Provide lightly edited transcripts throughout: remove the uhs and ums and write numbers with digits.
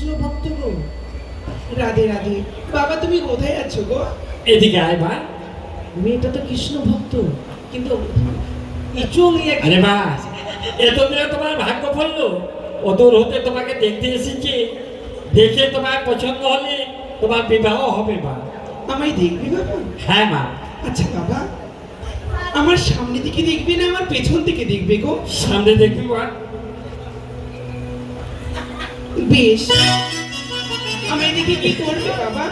কৃষ্ণ ভক্ত গো। রাধে রাধে। বাবা তুমি কোথায় আছো গো? এদিকে আয় মা। মেয়েটা তো কৃষ্ণ ভক্ত, কিন্তু এই চোঙিয়া আরে মা, এত দিনে তোমার ভাগ্য পড়লো, অদূর হতে তোমাকে দেখতে এসেছি। দেখে তোমার পছন্দ হলে তোমার বিবাহ হবে মা। আমায় দেখবি বাবা? হ্যাঁ মা। আচ্ছা বাবা, আমার সামনে দিকে দেখবি না আমার পেছন দিকে দেখবে গো? সামনে দেখবি মা। বেশ, আমায় দেখে কি করবে বাবা?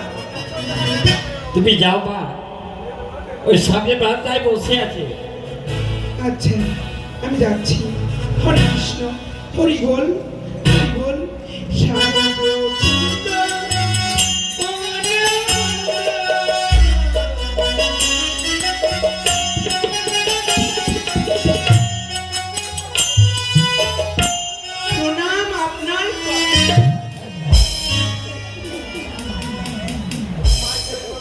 তুমি যাও মা, ওই সামনে বারান্দায় বসে আছে। আচ্ছা আমি যাচ্ছি। হরে কৃষ্ণ, হরি বল, হরি বল। প্রণাম আপনার।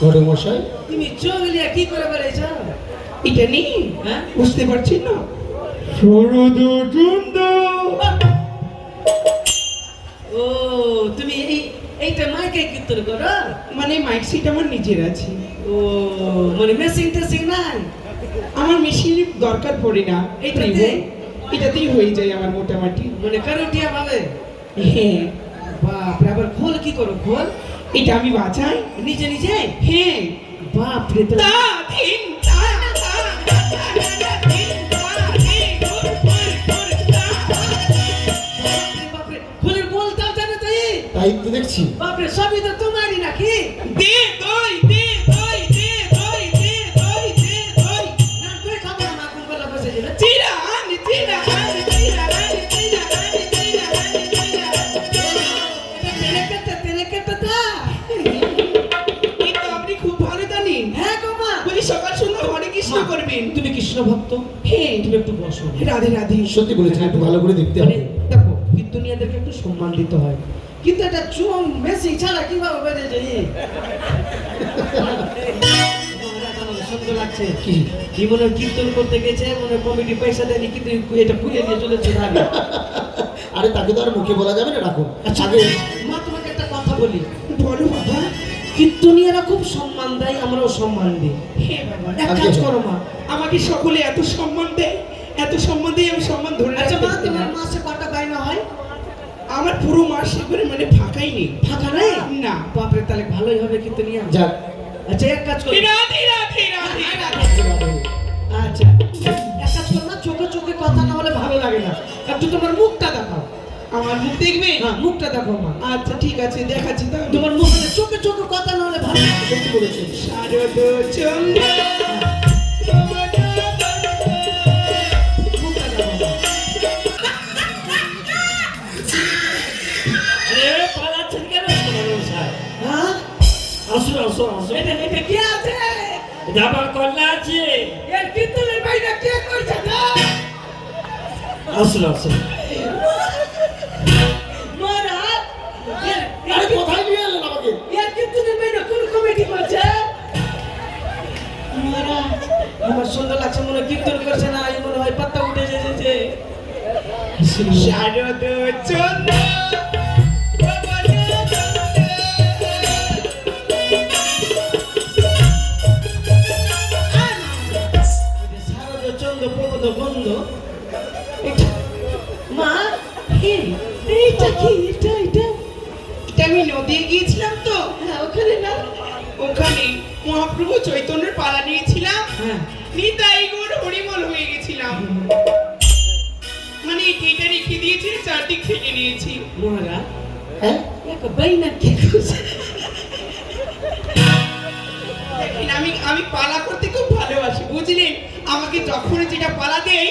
ঘটক মশাই, তুমি চোখলিয়া কি করে বেড়াইছ? এটা নি হ্যাঁ বুঝতে পারছি না। ও তুমি এইটা মাইকে কীর্তন করো? মানে মাইক সিট আমার নিজের আছে। ও মানে মেশিন টেশিন নাই? আমার মেশিন দরকার পড়ে না, এটাতেই হয়ে যায় আমার মোটামুটি। মানে কারোটিয়া ভাবে? হ্যাঁ। বাপরে, আবার খোল কি করো? খোল এটা আমি বাজাই নিজে নিজে। হ্যাঁ। বাপরে, খোলের বলতাম জানো তাই? তাই তো দেখছি। বাপরে, সবই তো তোমারই নাকি? দে দই, দে দই, দে দই, দে দই, দে দই। না তুই খাবো না, কোন বলা বসে দিলে চিরা আনি, চিরা আনি, চিরা আনি, চিরা আনি, চিরা আনি, চিরা আনি। তেরে কেটে তা এই তো আপনি খুব ভালো জানেন। হ্যাঁ গো মা, বলি সকাল সন্ধ্যা হরে কৃষ্ণ করবেন। তুমি কৃষ্ণ ভক্ত? হ্যাঁ। তুমি একটু বসো। রাধে রাধে। সত্যি বলেছেন, একটু ভালো করে দেখতে হবে। দেখো, কীর্তনিয়াদেরকে একটু সম্মান দিতে হয়, কিন্তু এটা চুম মেসি ছাড়া কিভাবে বেড়ে যায়? সুন্দর লাগছে। কি মনে হয় কীর্তন করতে গেছে, মনে কমিটি পয়সা দেয়নি, কিন্তু এটা পুড়িয়ে দিয়ে চলেছে আগে। আরে তাকে তো আর মুখে বলা যাবে না, রাখুন। আচ্ছা মা, তোমাকে একটা কথা বলি। বলো বাবা। কীর্তনিয়ারা খুব সম্মান দেয়, আমরাও সম্মান দিই। হ্যাঁ বাবা। এক কাজ করো মা, আমাকে সকলে এত সম্মান দেয়, এত সম্মান দেয়, আমি সম্মান ধরে রাখতে পারি না। আচ্ছা মা, তোমার মাসে কটা বায়না হয়? আমার পুরো মাস করে মানে ফাঁকাই নেই। ফাঁকা নেই না? বাপরে, তাহলে ভালোই হবে কিন্তু নিয়ে যাক। আচ্ছা এক কাজ করো। আচ্ছা এক কাজ করো না, চোখে চোখে কথা না হলে ভালো লাগে না, একটু তোমার মুখটা দেখাও। আমার মুখ দেখবে? হ্যাঁ, মুখটা দেখো মা। আচ্ছা ঠিক আছে, দেখাচ্ছি। তো তোমার মুখ, চোখে চোখে কথা না হলে ভালো লাগে। সত্যি বলেছো। শারদ চন্দ্র আসো আসো আসো। এটা কি আছে? যাবার কন্যা আছে। এর কীর্তনের বাইরে কে করছে না? আসো আসো। মহারাজ, আরে কোথায় নিয়ে এলেন আমাকে? এর কীর্তনের বাইরে কোন কমিটি করছে? মহারাজ, আমার সুন্দর লাগছে, মনে হয় কীর্তন করছে না, এই মনে হয় পাত্তা উঠে এসেছে। শারদ চন্দ্র বন্ধ। মা, এইটা কি? এটা আমি নদীয়ে গিয়েছিলাম তো। হ্যাঁ, ওখানে না, ওখানে মহাপ্রভু চৈতন্যের পালা নিয়েছিলাম। হ্যাঁ, নিতাই গৌর হরিবল হয়ে গেছিলাম। মানে এটা রেখে দিয়েছি, চারদিক থেকে নিয়েছি। মহারাজ, হ্যাঁ এক বাইনা কি করছে? আমি পালা করতে খুব ভালোবাসি, বুঝলেন? আমাকে যখন যেটা পালা দেয়,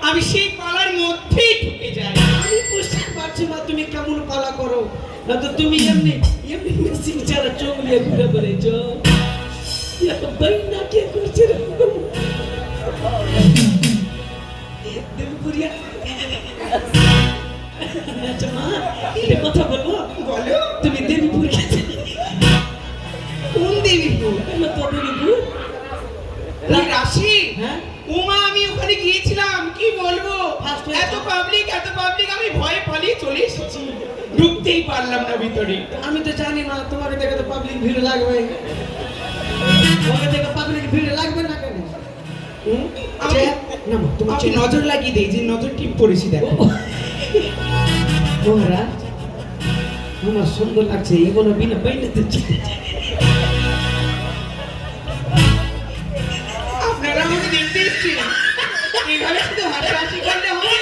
আমি সেই পালার মধ্যেই ঢুকে যাই। আমি বুঝতে পারছি না তুমি কেমন পালা করো, না তো তুমি এমনি এমনি মেশিন ছাড়া চোখ নিয়ে ঘুরে বেড়েছ। বাইনা কে করছে? দেবপুরিয়া। আচ্ছা মা, একটা কথা বলবো? বলো। তুমি দেবীপুর গেছে? কোন দেবীপুর? তো দেবীপুর রাশি। হ্যাঁ উমা, আমি ওখানে গিয়েছিলাম, কি বলবো, এত পাবলিক আমি ভয়ে পালিয়ে চলে এসেছি। ঢুকতেই ঢুকতেই পারলাম না ভিতরে। আমি তো জানি মা তোমাকে দেখে তো পাবলিক ভিড় লাগবে, তোমাকে দেখে পাবলিক ভিড় লাগবে না কেন? আমাকে না মা তোমার আপনি নজর লাগিয়ে দেই, যে নজর টিপ করেছি দেখো। মহারাজ আমার সুন্দর লাগছে, এগুলো বিনা বাইনাতে আপনারা আমাকে দেখতে এসছেন, এইভাবে শুধু হাসাহাসি করলে হবে?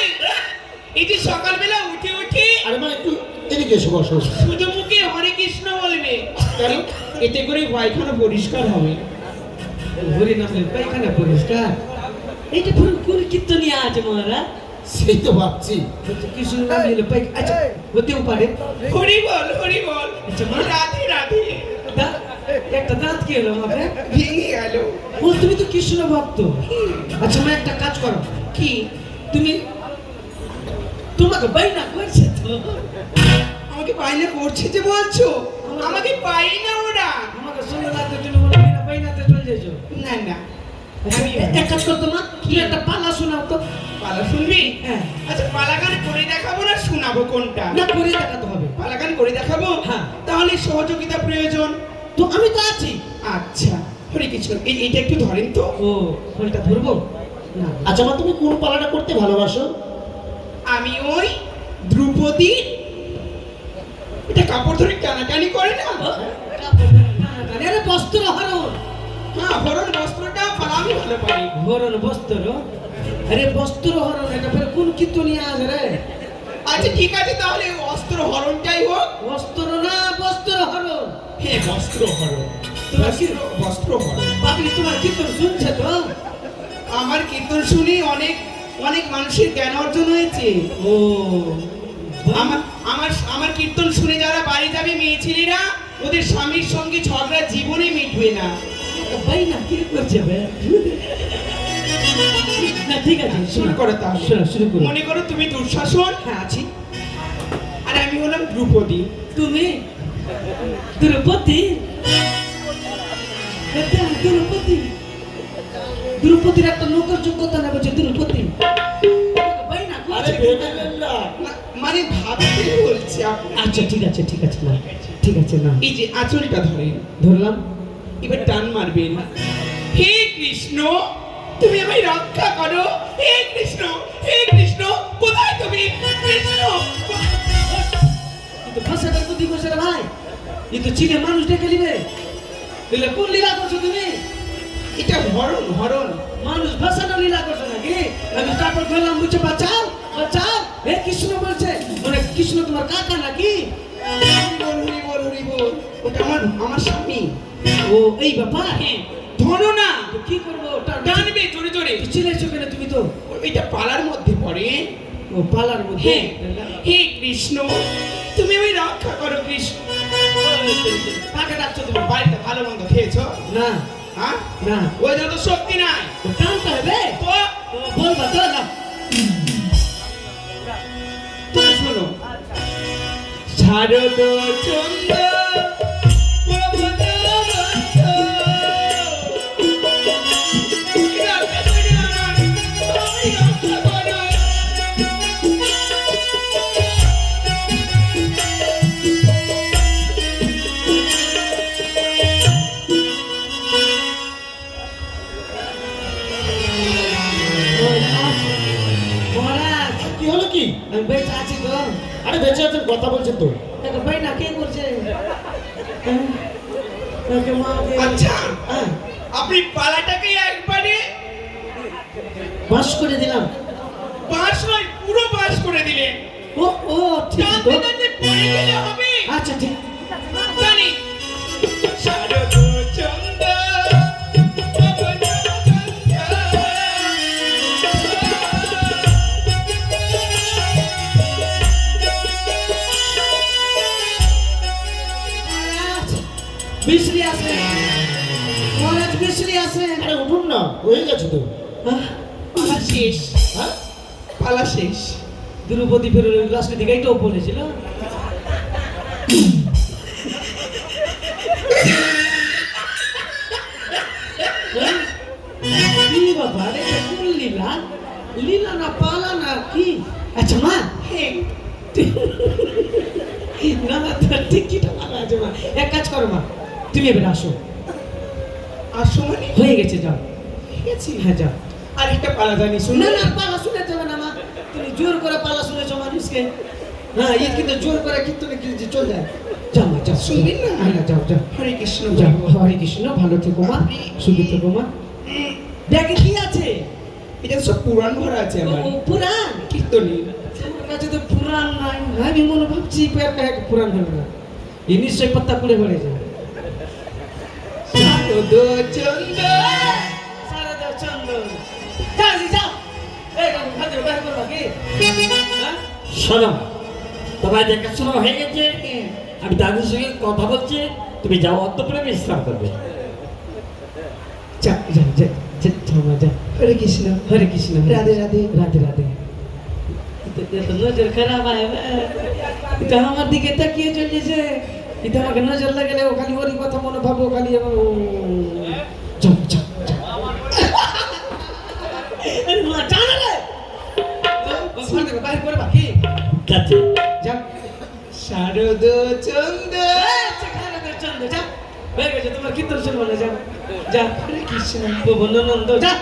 এই যে সকালবেলা উঠে উঠে আরে মা একটু এদিকে এসো, বসো। শুধু মুখে হরে কৃষ্ণ বলবে, কেন? এতে করে পায়খানা পরিষ্কার হবে। হরি নামের পায়খানা পরিষ্কার, এইটা পুরো কোন কীর্তনিয়া আছে মহারাজ? সেই তো ভাবছি। কৃষ্ণ নামের পায়খানা, আচ্ছা হতেও পারে। হরি বল, হরি বল। আচ্ছা, মা। রাধে রাধে। দাঁত, একটা দাঁত কি হলো আমাকে? ভেঙে গেল। ও তুমি তো কৃষ্ণ ভক্ত। আচ্ছা মা একটা কাজ করো, কি? তুমি তোমাকে বাইনা করছে তো, আমাকে বাইনা করছে যে বলছো? আমাকে পাই না ওরা। আমাকে সুন্দর লাগছে, তুমি বলো বিনা বাইনাতে চলে যাইছো। না না, আমি এক কাজ করতো মা, কি একটা পালা শোনাও তো। পালা শুনবি? হ্যাঁ। আচ্ছা, পালা গান করে দেখাবো না শোনাবো, কোনটা? না করে দেখাতে হবে। পালা গান করে দেখাবো? হ্যাঁ। তাহলে সহযোগিতা প্রয়োজন। তো আমি তো আছি। আচ্ছা, হরে কৃষ্ণ। এইটা একটু ধরেন তো। ও ফোনটা ধরবো না? আচ্ছা মা, তুমি কোন পালাটা করতে ভালোবাসো? আমি ওই দ্রৌপদী, এটা কাপড় ধরে টানাটানি করে না? আরে বস্ত্র হরণ, হ্যাঁ, হরণ বস্ত্রটা পালা আমি ভালো পারি। হরণ বস্ত্র, আরে বস্ত্র হরণ, এটা ফের কোন কীর্তনিয়া আছে রে? আচ্ছা ঠিক আছে, তাহলে অস্ত্র হরণটাই হোক। বস্ত্র না বস্ত্র হরণ। হ্যাঁ, বস্ত্র হরণ। তোমার কি বস্ত্র হরণ। পাবলিক তোমার কীর্তন শুনছে তো? আমার কীর্তন শুনি অনেক অনেক মানুষের জ্ঞান অর্জন হয়েছে। ও আমার আমার আমার কীর্তন শুনে যারা বাড়ি যাবে মেয়ে ছেলেরা, ওদের স্বামীর সঙ্গে ঝগড়া জীবনে মিটবে না। ভাই না কি করছে বে? না ঠিক আছে, শুরু করো তাহলে। শুরু করো। মনে করো তুমি দুঃশাসন, হ্যাঁ আছি। আর আমি হলাম দ্রৌপদী। তুমি দ্রৌপদী? এটা দ্রৌপদী, দ্রৌপদীর একটা নৌকার যোগ্যতা না বলছে দ্রৌপদী। ভাই না আরে করছে। ভেবে নেন না। মানে ভাবতে বলছি আপনি। আচ্ছা ঠিক আছে ঠিক আছে না, ঠিক আছে না, এই যে আঁচলটা ধরেন, ধরলাম। এবার টান মারবেন। হে কৃষ্ণ, তুমি আমায় রক্ষা করো। হে কৃষ্ণ, হে কৃষ্ণ, কোথায় তুমি? কৃষ্ণ, কিন্তু ভাষাটা তো দিবস রে ভাই, এই তো চীনে মানুষ ডেকে নিবে। দিলে কোন লীলা করছো তুমি? এটা হরণ, হরণ। মানুষ ভাষাটা লীলা করছো নাকি? আমি তারপর ধরলাম বুঝছে বাঁচাও বাঁচাও, হে কৃষ্ণ বলছে, মানে কৃষ্ণ তোমার কাকা নাকি? হরি বল, হরি বল, হরি বল। ওটা আমার স্বামী। ও এই ব্যাপার। হ্যাঁ, ধরো না। তো কি করবো? টানবে জোরে জোরে। চিলেছো কেন তুমি তো? এটা পালার মধ্যে পড়ে। ও পালার মধ্যে। হ্যাঁ, হে কৃষ্ণ, তুমি আমায় রক্ষা করো কৃষ্ণ। কাকে ডাকছো তুমি? বাড়িতে ভালো মন্দ খেয়েছো? না হ্যাঁ, না, ওই জন্য তো শক্তি নাই। ও টানতে হবে তো তো, বলবা তো না। তুমি শোনো। শারদ চন্দ্র মহারাজ কি হলো কি? আমি বেঁচে আছি তো। আরে বেঁচে আছেন, কথা বলছেন তো। দেখো ভাই না কে করছে? ওকে মা ওকে। আচ্ছা, হ্যাঁ, আপনি পালাটাকে একবারে বাস করে দিলাম। বাঁশ নয়, পুরো বাঁশ করে দিলেন। ও ও ঠিক তো। টানতে টানতে পড়ে গেলে হবে। আচ্ছা ঠিক। জানি। শারদ চন্দ্র মহারাজ মিশ্রি আছে, মহারাজ মিশ্রি আছে। আরে উঠুন না, হয়ে গেছে তো। পালা শেষ। হ্যাঁ, পালা শেষ। দ্রৌপদী ফের লাস্টের দিকে এইটাও বলেছিল। কি বাবা রে, কোন লীলা? লীলা না পালা না কি? আচ্ছা মা, হ্যাঁ, না না তোর টিকিটা ভালো আছে মা এক কাজ করো মা তুমি এবার আসো আসো মানে হয়ে গেছে যাও ঠিক আছে হ্যাঁ যাও আর একটা পালা জানি না শুনে না পালা শুনে যাবে না মা তুমি জোর করে পালা শুনেছো মানুষকে হ্যাঁ এই কিন্তু জোর করে কীর্তনে কি চল যায় যাও মা যাও শুনবি না? হ্যাঁ যাও যাও হরে কৃষ্ণ যাও বলবো। হরে কৃষ্ণ ভালো থেকো মা সুখী থেকো মা ব্যাগে কি আছে এটা সব পুরাণ ভরা আছে আমার ও পুরাণ কীর্তনী আমার কাছে তো পুরাণ নাই আমি মনে ভাবছি পুরাণ হবে না এই নিশ্চয়ই পাত্তা পুড়ে পড়ে যায় শারদ চন্দ্র সারদা চন্দন যাও জি, যাও এই ভাজে বাইরে করবা কি হ্যাঁ শোনো তোমার দেখাশোনা হয়ে গেছে আমি দাদুর সঙ্গে কথা বলছি তুমি যাও অন্তপুরে বিশ্রাম করবে যা যা যা যা যাও মা, যা হরে কৃষ্ণ হরে কৃষ্ণ রাধে রাধে রাধে রাধে তো নজর খারাপ হয় এটা আমার দিকে তাকিয়ে চলেছে এটা আমাকে নজর লাগালে ও খালি ওরই কথা মনে ভাবো খালি আমার ও যাও যাও যাও আরে মা জানা রে বাইরে করবা কি যাচ্ছে যাও শারদ চন্দ্র চন্দ্র যা হয়ে গেছে তোমার কীর্তন শুনবো না যা যা হরে কৃষ্ণ প্রবন্ধ নন্দ যা